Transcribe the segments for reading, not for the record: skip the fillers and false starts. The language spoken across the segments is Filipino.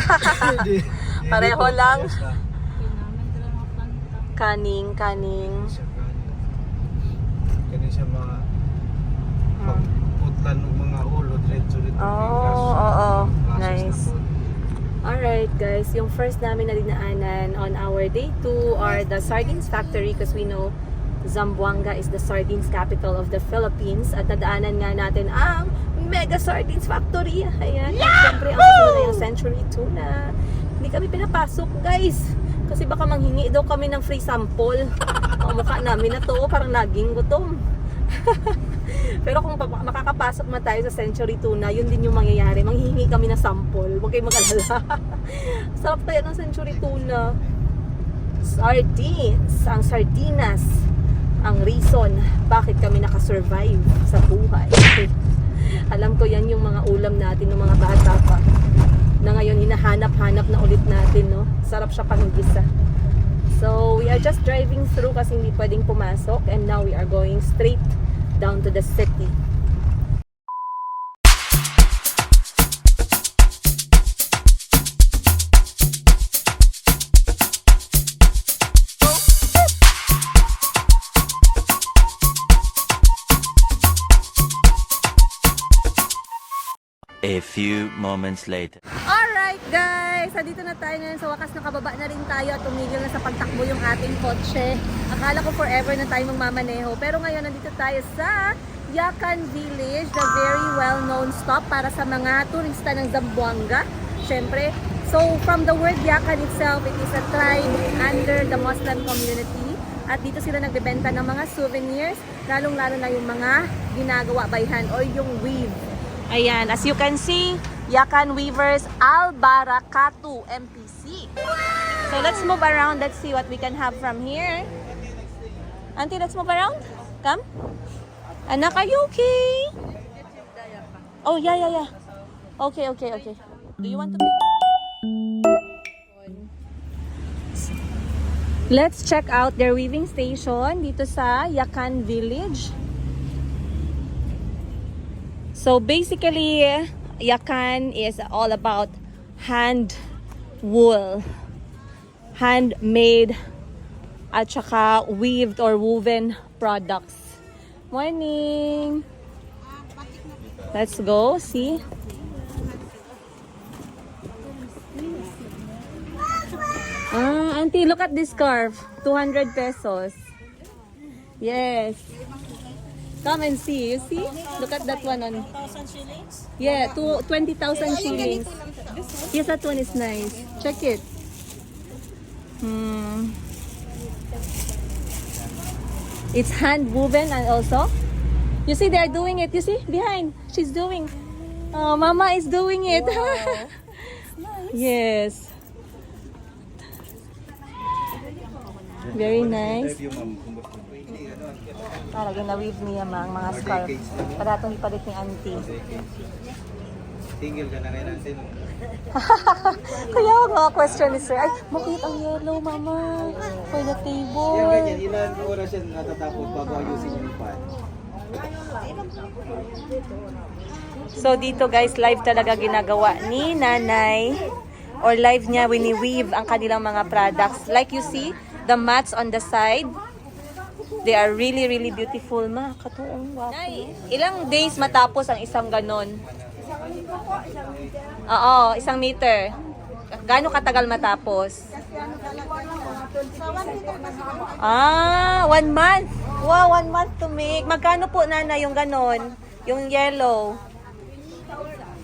Hindi. Pareho lang. Basta, Kaning. Kani siya mga pagputlan ng mga ulo diretso dito. Oo. Nice. Alright guys, yung first namin na dinaanan on our day 2 are the Sardines Factory because we know Zamboanga is the sardines capital of the Philippines at nadaanan nga natin ang Mega Sardines Factory. Ayan. At syempre ang susunod na yung Century Tuna. Hindi kami pinapasok guys kasi baka manghingi daw kami ng free sample. Ang mukha namin na to parang naging gutom. Pero kung makakapasok man tayo sa Century Tuna, yun din yung mangyayari. Manghihingi kami ng sample. Huwag kayong mag-alala. Sarap kaya ng Century Tuna. Sardines. Ang sardinas. Ang reason bakit kami nakasurvive sa buhay. Alam ko yan yung mga ulam natin ng mga bata pa. Na ngayon hinahanap-hanap na ulit natin, no? Sarap siya panggisa. So, we are just driving through kasi hindi pwedeng pumasok. And now we are going straight down to the city. A few moments later. Alright guys, dito na tayo ngayon. Sa wakas nakababa na rin tayo at tumigil na sa pagtakbo yung ating kotse. Akala ko forever na tayo magmamaneho. Pero ngayon nandito tayo sa Yakan Village, the very well-known stop para sa mga turista ng Zamboanga. Syempre, so from the word Yakan itself, it is a tribe under the Muslim community. At dito sila nagbebenta ng mga souvenirs, lalong-lalo na yung mga ginagawa by hand or yung weave. Ayan, as you can see, Yakan Weavers Albarakatu MPC. So let's move around. Let's see what we can have from here. Auntie, let's move around. Come. Anak, are you okay? Oh, yeah. Okay. Do you want to... Let's check out their weaving station dito sa Yakan Village. So basically, Yakan is all about hand wool, handmade at saka weaved or woven products. Morning! Let's go, see? Auntie, look at this scarf. 200 pesos. Yes. Come and see. You see? Look at that one on. 1,000 shillings? Yeah, 20,000 shillings. Yes, that one is nice. Check it. It's hand woven and also. You see, they're doing it. You see? Behind. She's doing. Oh, Mama is doing it. Nice. Yes. Very nice. Talaga na-weave niya mga scarf. Para itong ipalit ni auntie. Tingil ka na rin natin. Kaya mga question ni sir, ay, makita ang yellow, mama. For the table. Yan ganyan, ilan oras yan natatapos bago ayusin yung pan. So dito guys, live talaga ginagawa ni nanay. Or live niya wini-weave ang kanilang mga products. Like you see, the mats on the side. They are really beautiful, ma. Katuong wapo. Ilang days matapos ang isang ganon? Oo, 1 meter. Gaano katagal matapos? 1 month. Wow, 1 month to make. Magkano po, nana, yung ganon? Yung yellow?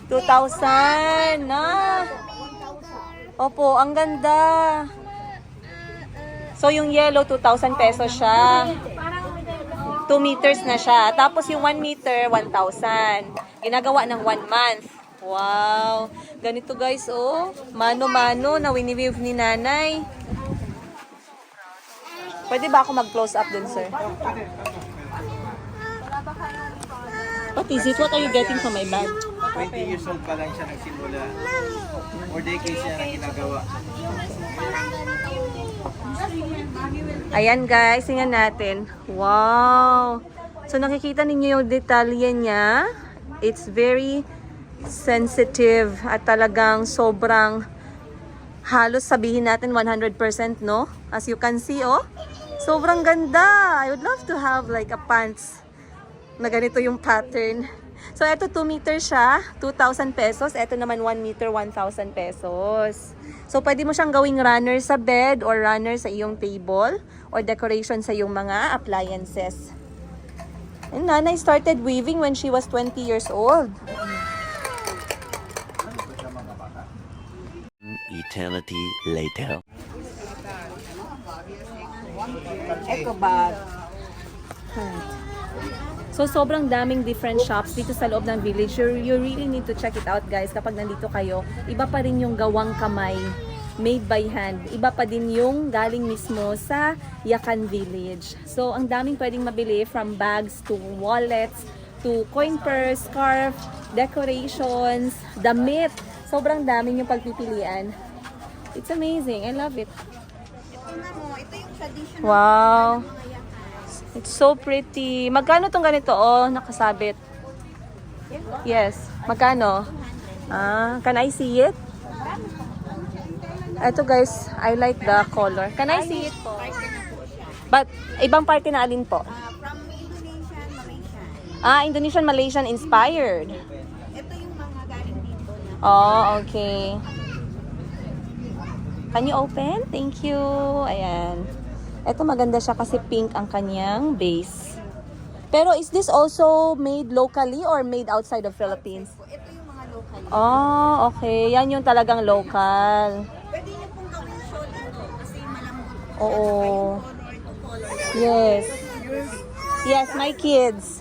2,000. Opo, ang ganda. So, yung yellow, 2,000 pesos siya. 2 meters na siya. Tapos, yung 1 meter, 1,000. Ginagawa ng 1 month. Wow. Ganito, guys, oh. Mano-mano na wini-weave ni nanay. Pwede ba ako mag-close up dun, sir? What is it? What are you getting from my bag? 20 years old pa lang siya nagsimula. 4 decades siya na ginagawa. Ayan guys, tingnan natin. Wow! So nakikita ninyo yung detalye niya. It's very sensitive at talagang sobrang Halos sabihin natin 100%, no? As you can see, oh. Sobrang ganda. I would love to have like a pants na ganito yung pattern. So, ito 2 meter siya, 2,000 pesos. Ito naman 1 meter, 1,000 pesos. So, pwede mo siyang gawing runner sa bed or runner sa iyong table or decoration sa iyong mga appliances. And Nanay started weaving when she was 20 years old. Eternity later. Eco bag. So, sobrang daming different shops dito sa loob ng village. You really need to check it out, guys. Kapag nandito kayo, iba pa rin yung gawang kamay, made by hand. Iba pa din yung galing mismo sa Yakan Village. So, ang daming pwedeng mabili from bags to wallets, to coin purse, scarf, decorations, damit. Sobrang daming yung pagpipilian. It's amazing. I love it. Ito yung traditional Wow. It's so pretty. Magkano tong ganito? Oh, nakasabit. Yes. Magkano? Can I see it? Ito guys, I like the color. Can I see it po? But, ibang party na alin po? from Indonesian, Malaysia. Indonesian, Malaysian inspired. Ito yung mga galing dito na. Oh, okay. Can you open? Thank you. Ayan. Ito maganda siya kasi pink ang kanyang base. Pero is this also made locally or made outside of Philippines? Ito yung mga local. Oh, okay. Yan yung talagang local. Pwede niyo pong gawin shawl ito kasi malambot. Oo. Color to color. Yes. Yes, my kids.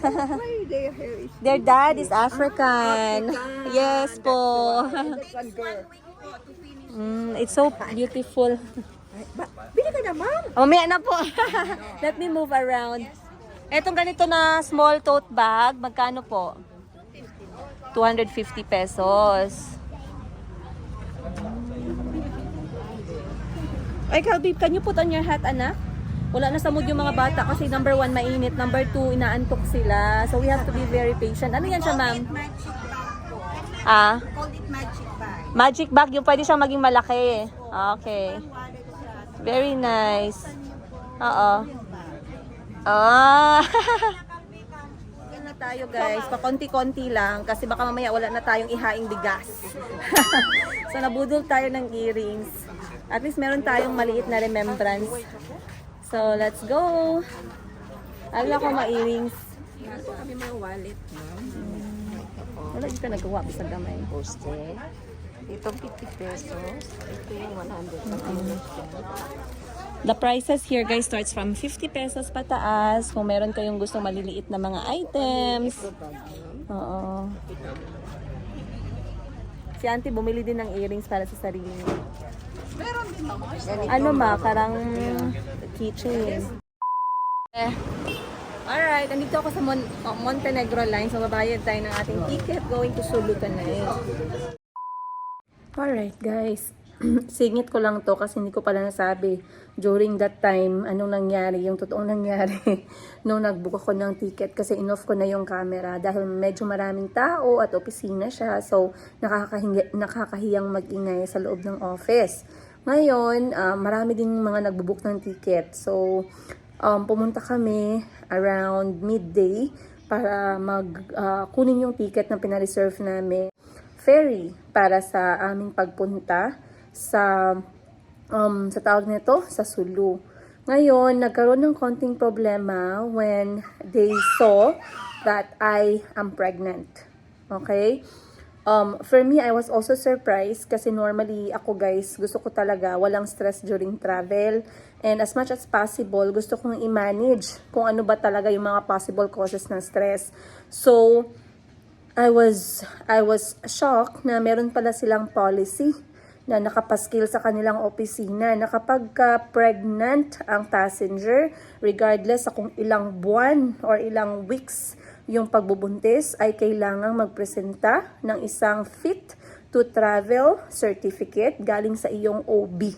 Their hair is Their dad is African. Yes po. takes 1 week po to finish. It's so beautiful. Bili ka na, ma'am. Mamaya na po. Let me move around. Etong ganito na small tote bag, magkano po? 250 pesos. Ay, Calbib, can you put on your hat, anak? Wala na sa mood yung mga bata kasi number 1, mainit. Number 2, inaantok sila. So, we have to be very patient. Ano yan siya, ma'am? Magic bag po. Called it magic bag. Magic bag, yung pwede siyang maging malaki. Okay. Wallet siya. Very nice. Oo. Yan na tayo guys. Pa-konti-konti lang kasi baka mamaya wala na tayong ihaing bigas. So nabudol tayo ng earrings. At least meron tayong maliit na remembrance. So let's go. Wala ko ma-earrings. Ito kami mga wallet. Wala dito nagawa sa gamay. Poste. Ito 50 pesos. Ito yung 100. The prices here guys starts from 50 pesos pataas. Kung meron kayong gusto maliliit na mga items. Oo. Si auntie bumili din ng earrings para sa sarili niya. Meron din mga. Ano ma, parang keychain. Alright, nandito ako sa Montenegro line. So, babayad tayo ng ating ticket going to Sulutan na eh. Alright guys, singit ko lang to kasi hindi ko pala nasabi during that time anong nangyari, yung totoong nangyari nung nagbook ako ng ticket kasi in-off ko na yung camera dahil medyo maraming tao at opisina siya, so nakakahiyang mag-ingay sa loob ng office. Ngayon, marami din mga nagbook ng ticket, so pumunta kami around midday para kunin yung ticket na pinareserve namin ferry para sa aming pagpunta sa tawag nito, sa Sulu. Ngayon, nagkaroon ng konting problema when they saw that I am pregnant. Okay? For me, I was also surprised kasi normally ako guys, gusto ko talaga walang stress during travel. And as much as possible, gusto kong i-manage kung ano ba talaga yung mga possible causes ng stress. So, I was shocked na meron pala silang policy na nakapaskil sa kanilang opisina na kapag pregnant ang passenger, regardless sa kung ilang buwan or ilang weeks yung pagbubuntis, ay kailangang magpresenta ng isang fit to travel certificate galing sa iyong OB.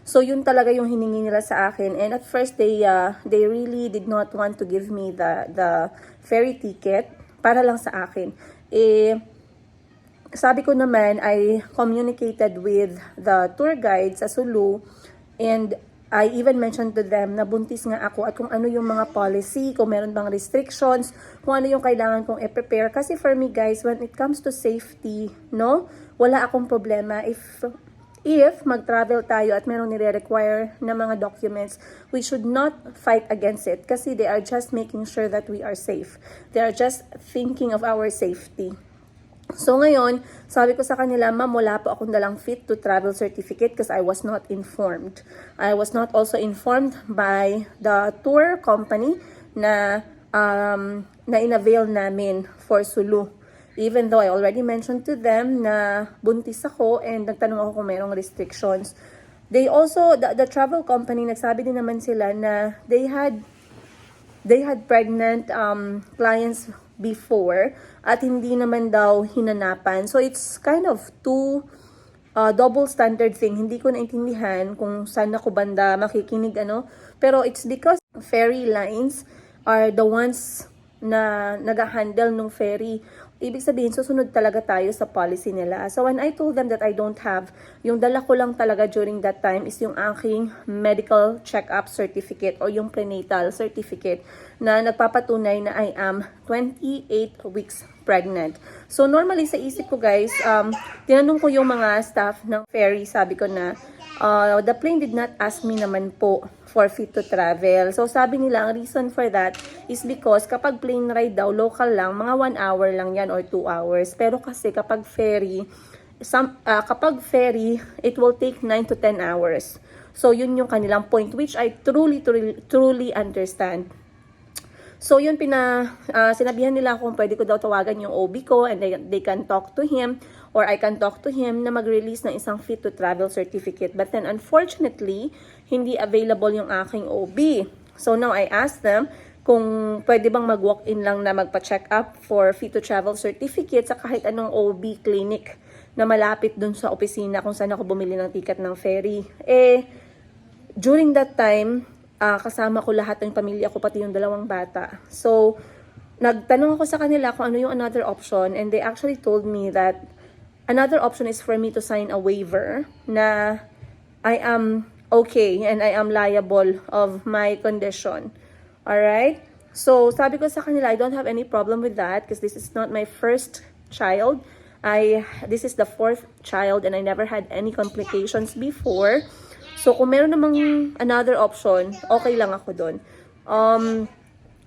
So yun talaga yung hiningi nila sa akin, and at first they really did not want to give me the ferry ticket para lang sa akin. sabi ko naman, I communicated with the tour guide sa Sulu, and I even mentioned to them na buntis nga ako at kung ano yung mga policy, kung meron bang restrictions, kung ano yung kailangan kong i-prepare. Kasi for me guys, when it comes to safety, no, wala akong problema. If mag-travel tayo at meron nire-require na mga documents, we should not fight against it kasi they are just making sure that we are safe. They are just thinking of our safety. So ngayon, sabi ko sa kanila, ma'am, wala po akong dalang fit to travel certificate because I was not informed. I was not also informed by the tour company na in-avail namin for Sulu. Even though I already mentioned to them na buntis ako and nagtanong ako kung mayroong restrictions. They also, the travel company, nagsabi din naman sila na they had pregnant clients before at hindi naman daw hinanapan. So it's kind of two double standard thing. Hindi ko naintindihan kung saan ako banda makikinig ano. Pero it's because ferry lines are the ones na nag-handle nung ferry. Ibig sabihin, susunod talaga tayo sa policy nila. So when I told them that I don't have, yung dala ko lang talaga during that time is yung aking medical check-up certificate o yung prenatal certificate na nagpapatunay na I am 28 weeks pregnant. So normally sa isip ko guys, tinanong ko yung mga staff ng ferry, sabi ko na, the plane did not ask me naman po for fit to travel. So sabi nila, ang reason for that is because kapag plane ride daw, local lang, mga 1 hour lang yan or 2 hours. Pero kasi kapag ferry, it will take 9 to 10 hours. So yun yung kanilang point, which I truly understand. So yun, sinabihan nila kung pwede ko daw tawagan yung OB ko and they can talk to him or I can talk to him na mag-release ng isang fit to travel certificate. But then unfortunately, hindi available yung aking OB. So now I asked them kung pwede bang mag-walk-in lang na magpa-check up for fit to travel certificate sa kahit anong OB clinic na malapit dun sa opisina kung saan ako bumili ng ticket ng ferry. During that time, kasama ko lahat ng pamilya ko, pati yung 2 bata. So, nagtanong ako sa kanila kung ano yung another option and they actually told me that another option is for me to sign a waiver na I am okay and I am liable of my condition. Alright? So, sabi ko sa kanila, I don't have any problem with that because this is not my first child. This is the 4th child and I never had any complications before. So, kung meron namang another option, okay lang ako doon.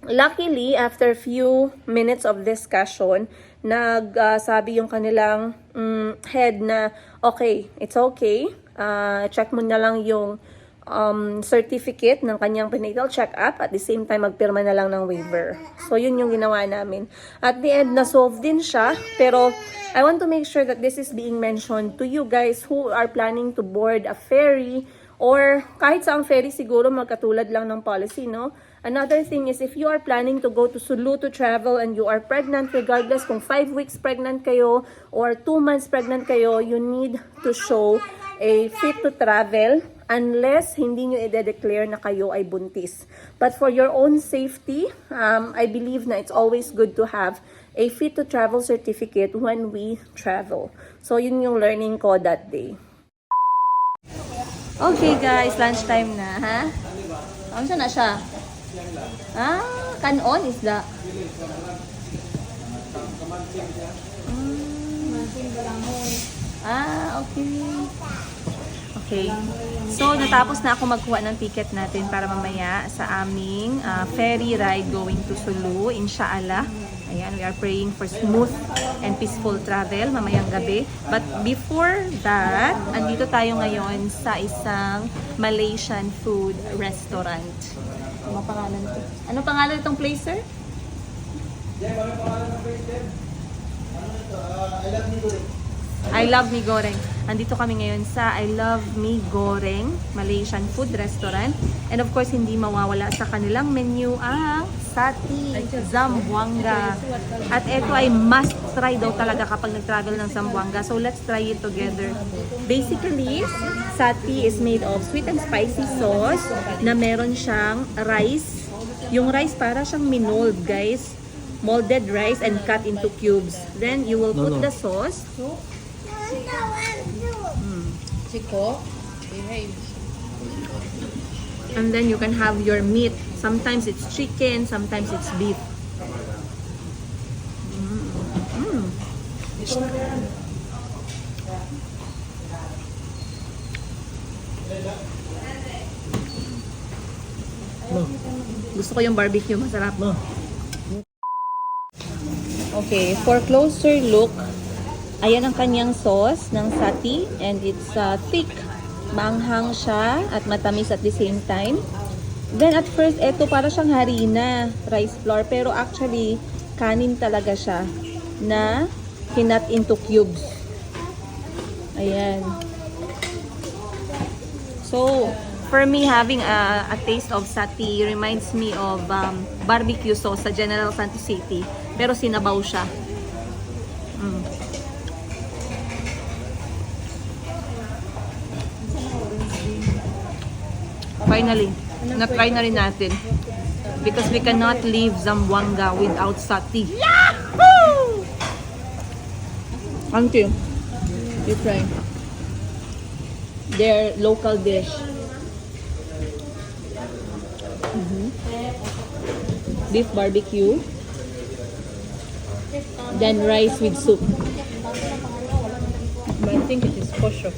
Luckily, after few minutes of discussion, nagsabi yung kanilang head na, okay, it's okay. Check mo na lang yung certificate ng kanyang prenatal check-up. At the same time, magpirma na lang ng waiver. So, yun yung ginawa namin. At the end, na-solve din siya. Pero, I want to make sure that this is being mentioned to you guys who are planning to board a ferry or kahit sa ang ferry siguro magkatulad lang ng policy, no? Another thing is if you are planning to go to Sulu to travel and you are pregnant, regardless kung 5 weeks pregnant kayo or 2 months pregnant kayo, you need to show a fit to travel unless hindi nyo i-declare na kayo ay buntis. But for your own safety, I believe na it's always good to have a fit to travel certificate when we travel. So yun yung learning ko that day. Okay guys, lunchtime na, ha? Ano siya na siya? Kanon is the... Okay. Okay. So, natapos na ako magkuha ng ticket natin para mamaya sa aming ferry ride going to Sulu, inshallah. Ayan, we are praying for smooth and peaceful travel mamayang gabi. But before that, andito tayo ngayon sa isang Malaysian food restaurant. Ano pangalan ito? Anong pangalan itong place, sir? I Love Me Goreng. Andito kami ngayon sa I Love Me Goreng Malaysian food restaurant. And of course, hindi mawawala sa kanilang menu ang Sati Zamboanga. At ito ay must try daw talaga kapag nag-travel ng Zamboanga. So let's try it together. Basically, Sati is made of sweet and spicy sauce na meron siyang rice. Yung rice para siyang minold, guys. molded rice and cut into cubes. Then you will put the sauce. And then you can have your meat. Sometimes it's chicken, sometimes it's beef. Gusto ko yung barbecue, masarap. Okay, for closer look, ayan ang kanyang sauce ng sati and it's thick. Maanghang siya at matamis at the same time. Then at first, eto para siyang harina, rice flour, pero actually kanin talaga siya na kinat into cubes. Ayan. So, for me, having a taste of sati reminds me of barbecue sauce sa General Santos City. Pero sinabaw siya. Finally, na-try na rin natin. Because we cannot leave Zamboanga without sati. Yahoo! Auntie, you try. Their local dish. Beef barbecue. Then rice with soup. But I think it is posho.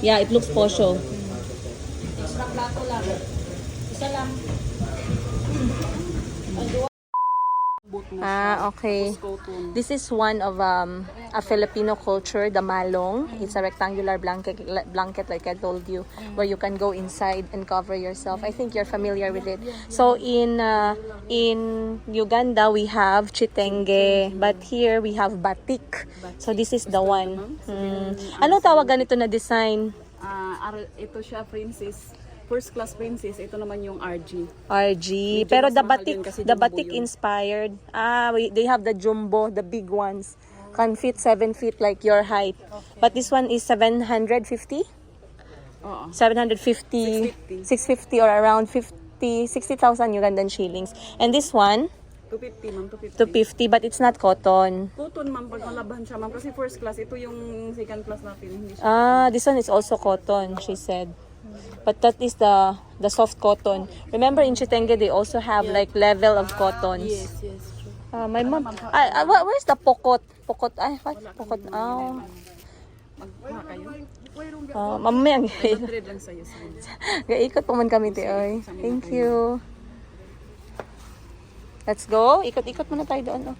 Yeah, it looks posho. Okay. This is one of a Filipino culture, the malong. It's a rectangular blanket like I told you, where you can go inside and cover yourself. I think you're familiar with it. So in Uganda we have chitenge, but here we have batik. So this is the one. Anong tawag ganito na design? Ito siya princess. First class princess, ito naman yung RG. RG. Medyo Pero mas the mahal batik, din kasi the jumbo batik yun. inspired. They have the jumbo, the big ones. Can fit 7 feet like your height. But this one is 750? Oo. 750, 650 or around 50, 60,000 Ugandan shillings. And this one, 250, ma'am. 250. 250, but it's not cotton. Cotton, ma'am. Pag malaban siya, ma'am. Kasi first class, ito yung second class natin. Hindi siya. This one is also cotton, she said. But that is the soft cotton. Remember in Chitenge they also have like level of cottons. Yes, true. My mom. Where's the pokot? Pokot. What? Pokot. Oh. Magkuha kayo. Mamaya. 100 lang sa'yo. Gaikot pa man kami ti oy. Thank you. Let's go. Ikot-ikot muna tayo doon.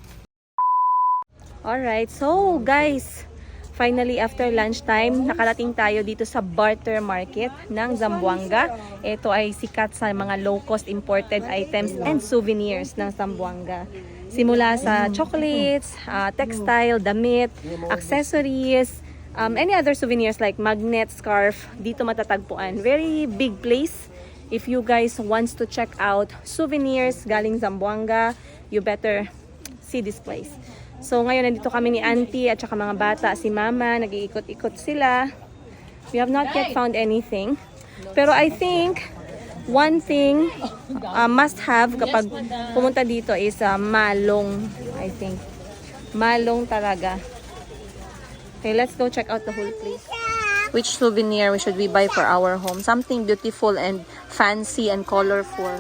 Alright. So, guys, finally, after lunchtime, nakarating tayo dito sa barter market ng Zamboanga. Ito ay sikat sa mga low-cost imported items and souvenirs ng Zamboanga. Simula sa chocolates, textile, damit, accessories, any other souvenirs like magnet, scarf, dito matatagpuan. Very big place. If you guys wants to check out souvenirs galing Zamboanga, you better see this place. So ngayon nandito kami ni auntie at saka mga bata, si mama, nag-iikot-ikot sila. We have not yet found anything. Pero I think one thing must have kapag pumunta dito is malong, I think. Malong talaga. Okay, let's go check out the whole place. Which souvenir should we buy for our home? Something beautiful and fancy and colorful.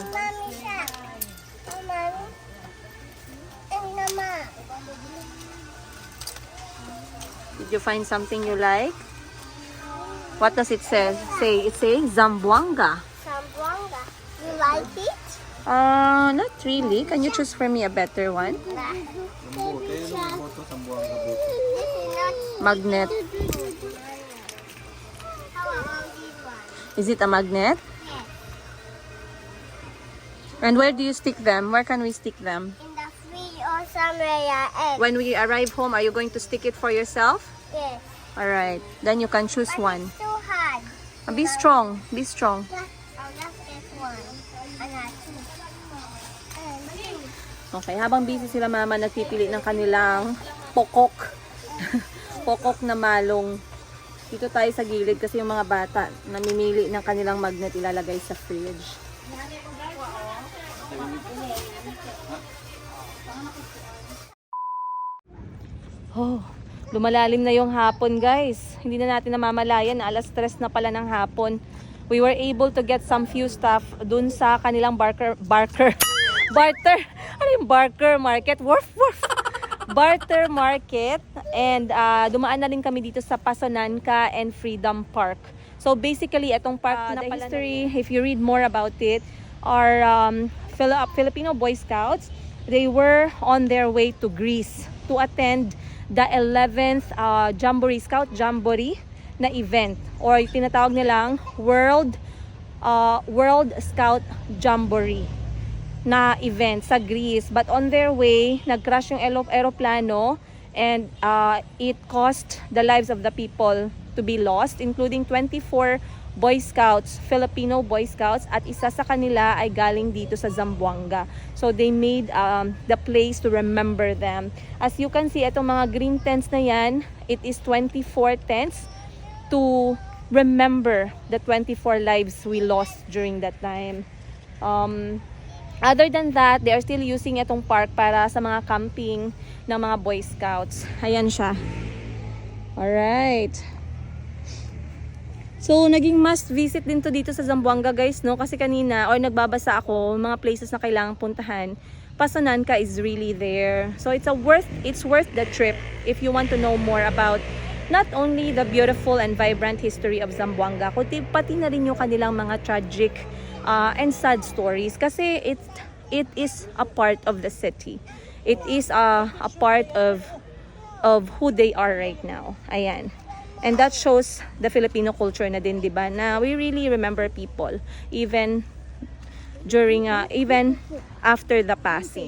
Did you find something you like? What does it say? It says Zamboanga. Zamboanga. You like it? Not really. Can you choose for me a better one? This is not Magnet. how about this one? Is it a magnet? And where do you stick them? Where can we stick them? In the fridge or somewhere else. When we arrive home, are you going to stick it for yourself? Yes. Alright. Then you can choose But one. it's too hard. Be strong. Be strong. I'll just get one. And I choose. And two. Okay, habang busy sila mama nagpipili ng kanilang pokok. Pokok na malong. Dito tayo sa gilid kasi yung mga bata namimili ng kanilang magnet ilalagay sa fridge. Oh, lumalalim na yung hapon, guys. Hindi na natin namamalayan na alas 3 na pala ng hapon. We were able to get some few stuff dun sa kanilang barter. Ano yung barter market? Barter market. And dumaan na rin kami dito sa Pasonanca and Freedom Park. So basically, itong park na pala history, if you read more about it, are Filipino Boy Scouts. They were on their way to Greece to attend the 11th Scout Jamboree na event, or tinatawag nilang World Scout Jamboree na event sa Greece. But on their way, nag-crash yung aeroplano, and it cost the lives of the people to be lost, including 24 Boy Scouts, Filipino Boy Scouts, at isa sa kanila ay galing dito sa Zamboanga. So they made the place to remember them. As you can see, itong mga green tents na yan, it is 24 tents to remember the 24 lives we lost during that time. Other than that, they are still using itong park para sa mga camping ng mga Boy Scouts. Ayan siya. Alright. So, naging must visit din to dito sa Zamboanga, guys, no? Kasi kanina, or nagbabasa ako, mga places na kailangang puntahan. Pasonanca is really there. So, it's worth the trip if you want to know more about not only the beautiful and vibrant history of Zamboanga, kundi pati na rin yung kanilang mga tragic and sad stories. Kasi it is a part of the city. It is a part of who they are right now. Ayan. And that shows the Filipino culture na din, 'di ba? Na we really remember people even during even after the passing.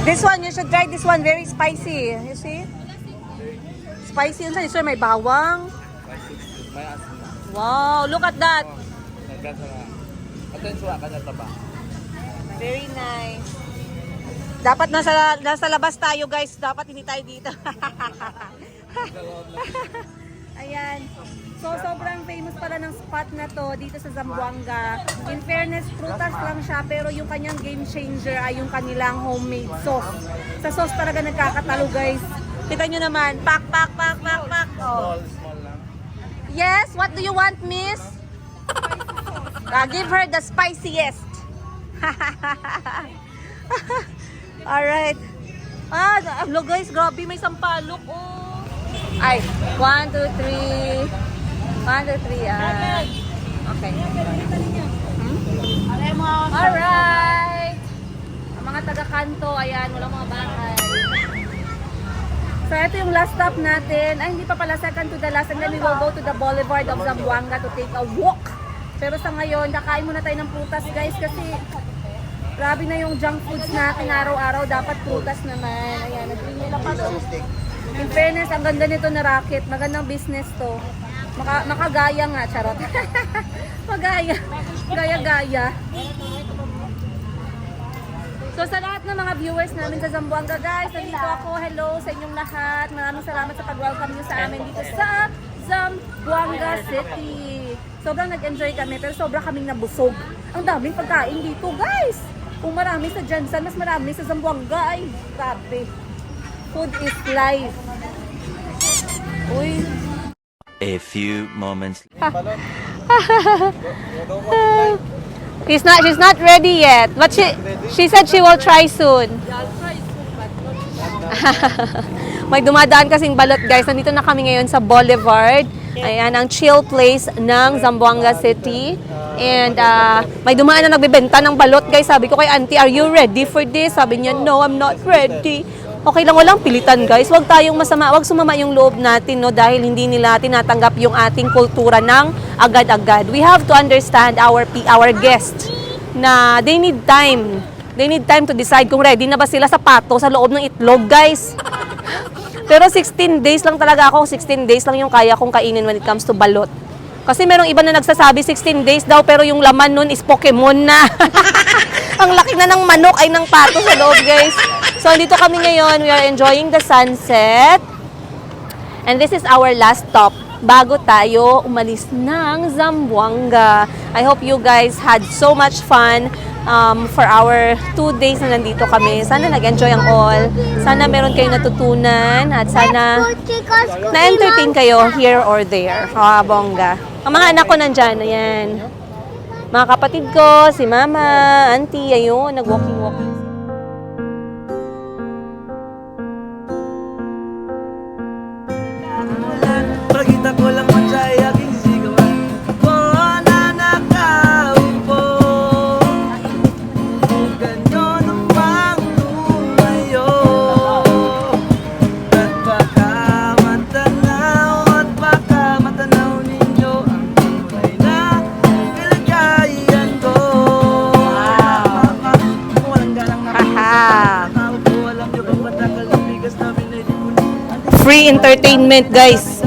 This one, you should try this one. Very spicy. You see? Spicy. Ano siya? May bawang. Wow, look at that. Very nice. Dapat nasa labas tayo, guys. Dapat hindi tayo dito. Ayan. So, sobrang famous pala ng spot na to dito sa Zamboanga. In fairness, prutas lang siya, pero yung kanyang game changer ay yung kanilang homemade sauce. Sa sauce talaga nagkakatalo, guys. Kita nyo naman, pak. Oh. Small lang. Yes, what do you want, miss? Give her the spiciest. Alright. Look guys, grabe, may sampalok. Oh. Ay, 1, 2, 3. 1, 2, 3, okay. Alright. Ang mga taga-kanto, ayan, walang mga bahay. So, ito yung last stop natin. Ay, hindi pa pala, second to the last. And then we will go to the Boulevard of Zamboanga to take a walk. Pero sa ngayon, kakain muna tayo ng prutas, guys, kasi grabe na yung junk foods natin araw-araw. Dapat prutas naman. Ayan, nag-ring nila pa to. In fairness, ang ganda nito na racket. Magandang business to. Makagaya nga, charot. Magaya. Gaya-gaya. So sa lahat ng mga viewers namin sa Zamboanga, guys, nandito ako. Hello sa inyong lahat. Maraming salamat sa pag-welcome nyo sa amin dito sa Zamboanga City. Sobrang nag-enjoy kami, pero sobra kaming nabusog. Ang daming pagkain dito, guys. Kung marami sa Jansan, mas marami sa Zamboanga. Ay, grabe. Food is life. Uy. A few moments. She's not ready yet, but she said she will try soon. May dumadaan kasing balot, guys. Nandito na kami ngayon sa Boulevard. Ayan, ang chill place ng Zamboanga City. And may dumaan na nagbebenta ng balot, guys. Sabi ko kay auntie, are you ready for this? Sabi niya, no, I'm not ready. Okay lang, walang pilitan, guys. Huwag tayong masama, huwag sumama yung loob natin, no, dahil hindi nila tinatanggap yung ating kultura ng agad-agad. We have to understand our guests na they need time. They need time to decide kung ready na ba sila sa pato sa loob ng itlog, guys. Pero 16 days lang talaga ako. 16 days lang yung kaya kong kainin when it comes to balot. Kasi merong iba na nagsasabi 16 days daw, pero yung laman nun is Pokemon na. Ang laki na ng manok ay ng pato sa loob, guys. So, dito kami ngayon. We are enjoying the sunset. And this is our last stop bago tayo umalis ng Zamboanga. I hope you guys had so much fun for our 2 days na nandito kami. Sana nag-enjoy ang all. Sana meron kayong natutunan at sana na-entertain kayo here or there. Bongga. Ang mga anak ko nandyan, ayan. Mga kapatid ko, si mama, auntie, ayun, nag-walking-walking. Pagkita ko lang man siya ay aking sigawan. Na nakaupo. Kung ganyan namang lumayo. At baka matanaw ninyo ang tunay na kalagayan ko. Walang galang na nakaupo. Alam nyo bang matagal ang bigas namin ay di ko Free entertainment, guys.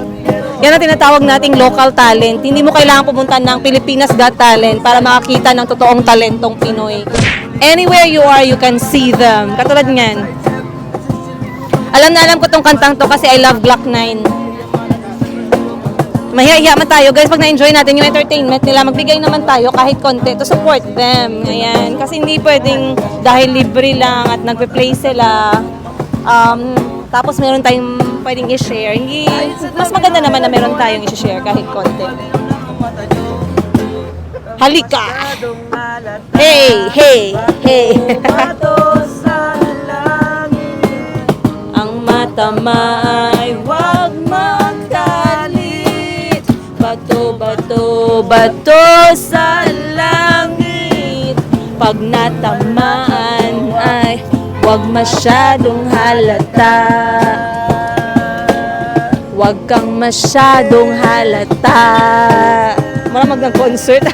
Yan ang tinatawag nating local talent. Hindi mo kailangan pumunta ng Pilipinas Got Talent para makakita ng totoong talentong Pinoy. Anywhere you are, you can see them. Katulad niyan. Alam na alam ko tong kantang to kasi I love Glock 9. Mahiya man tayo, guys, pag na-enjoy natin yung entertainment nila, magbigay naman tayo kahit konti to support them. Ayan. Kasi hindi pwedeng dahil libre lang at nagpe-play sila, tapos meron tayong pwedeng i-share. Hindi, mas maganda naman na meron tayong i-share kahit konti. Halika! Hey! Hey! Hey! Ang mata ay huwag magalit. Bato, bato, bato sa langit. Pag natamaan ay huwag masyadong halata. Huwag kang masyadong halata. Maramag ng concert.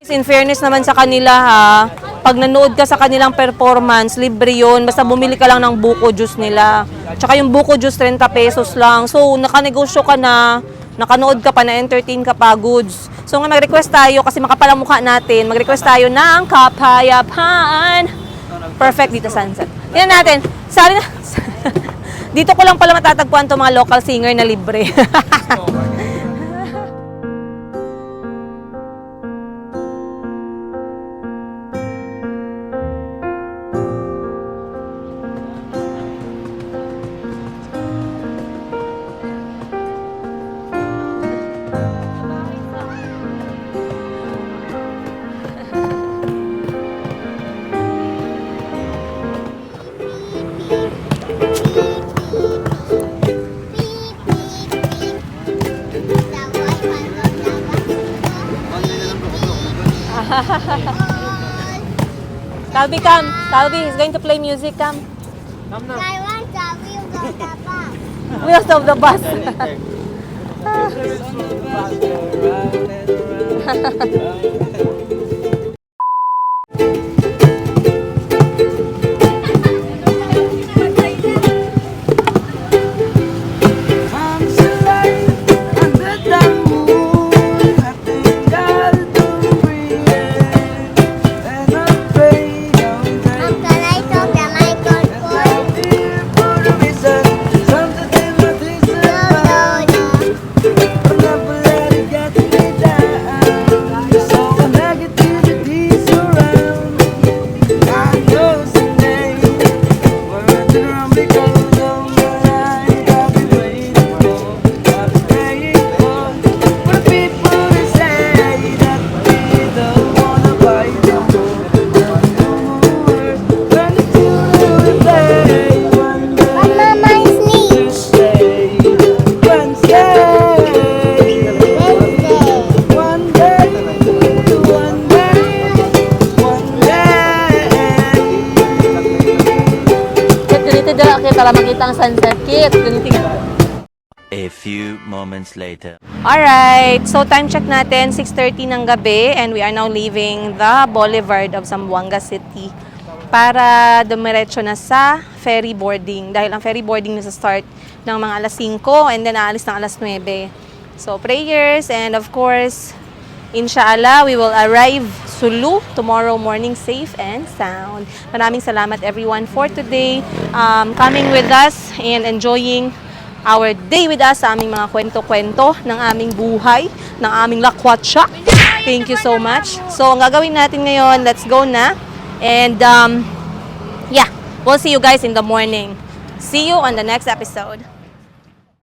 In fairness naman sa kanila ha, pag nanood ka sa kanilang performance, libre yun. Basta bumili ka lang ng buko juice nila. Tsaka yung buko juice, 30 pesos lang. So, nakanegosyo ka na, nakanood ka pa, na-entertain ka pa, goods. So, nga mag-request tayo, kasi makapal ang mukha natin, mag-request tayo ng kapayapaan. Perfect dito sunset. Tingnan natin. Sali na. Dito ko lang pala matatagpuan itong mga local singer na libre. Talby, come. Talby, he's going to play music, come. I want the wheels of the bus. Wheels of the bus. Can I talk the microphone? para makita ang sunset. Kit, ganiting. A few moments later. Alright, so time check natin, 6:30 ng gabi and we are now leaving the Boulevard of Zamboanga City para dumiretso na sa ferry boarding. Dahil ang ferry boarding na sa start ng mga alas 5 and then aalis ng alas 9. So, prayers and of course, inshallah, we will arrive Sulu tomorrow morning safe and sound. Maraming salamat everyone for today, coming with us and enjoying our day with us sa aming mga kwento-kwento ng aming buhay, ng aming lakwatsa. Thank you so much. So, ang gagawin natin ngayon, let's go na. And, yeah, we'll see you guys in the morning. See you on the next episode.